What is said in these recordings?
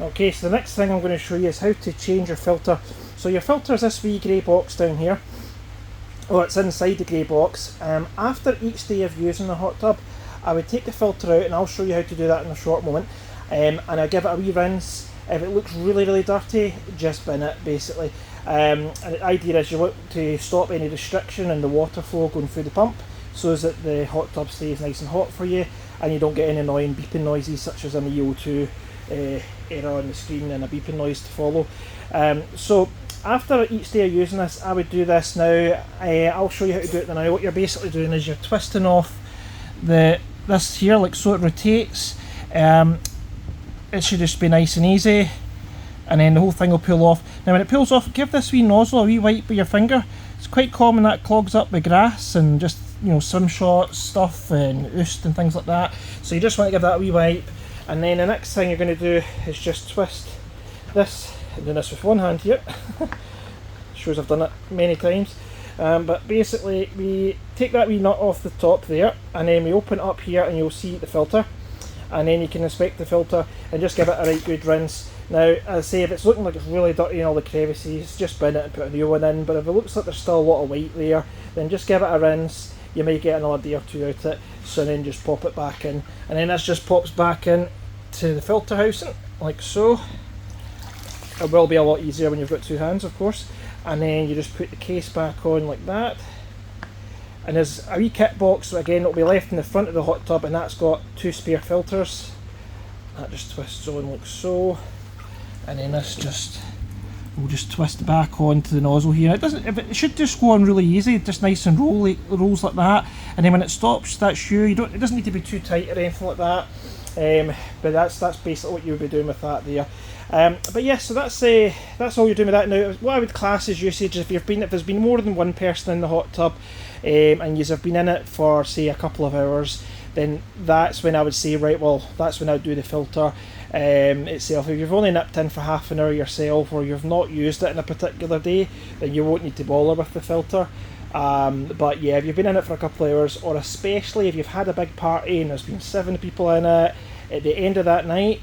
Okay, so the next thing I'm going to show you is how to change your filter. So your filter is this wee grey box down here, or it's inside the grey box. After each day of using the hot tub, I would take the filter out, and I'll show you how to do that in a short moment, and I give it a wee rinse. If it looks really dirty, just bin it basically. And the idea is you want to stop any restriction in the water flow going through the pump, so that the hot tub stays nice and hot for you, and you don't get any annoying beeping noises such as an EO2 error on the screen and a beeping noise to follow. So after each day of using this, I would do this now. I'll show you how to do it now. What you're basically doing is you're twisting off this here like so, it rotates. It should just be nice and easy, and then the whole thing will pull off. Now when it pulls off, give this wee nozzle a wee wipe with your finger. It's quite common that clogs up with grass and just, you know, swim shots stuff and oost and things like that. So you just want to give that a wee wipe, and then the next thing you're going to do is just twist this. I'm doing this with one hand here. Shows I've done it many times. But basically we take that wee nut off the top there, and then we open it up here and you'll see the filter, and then you can inspect the filter and just give it a right good rinse. Now, as I say, if it's looking like it's really dirty in all the crevices, just bin it and put a new one in, but if it looks like there's still a lot of white there, then just give it a rinse. You might get another day or two out of it, so then just pop it back in, and then this just pops back in to the filter housing, like so. It will be a lot easier when you've got two hands, of course, and then you just put the case back on like that. And there's a wee kit box, so again it'll be left in the front of the hot tub, and that's got two spare filters. That just twists on like so, and then this we'll just twist back onto the nozzle here. It should just go on really easy, just nice and rolls like that. And then when it stops, that's you. It doesn't need to be too tight or anything like that. But that's basically what you would be doing with that there. But yeah, so that's all you're doing with that. Now, what I would class as usage, if there's been more than one person in the hot tub, and you've been in it for say a couple of hours, then that's when I would say, right, well, that's when I'd do the filter itself. If you've only nipped in for half an hour yourself, or you've not used it in a particular day, then you won't need to bother with the filter. But yeah, if you've been in it for a couple of hours, or especially if you've had a big party and there's been 7 people in it, at the end of that night,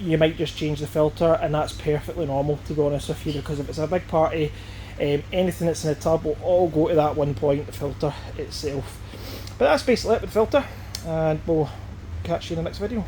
you might just change the filter, and that's perfectly normal, to be honest with you, because if it's a big party, anything that's in the tub will all go to that one point, the filter itself. But that's basically it with the filter, and we'll catch you in the next video.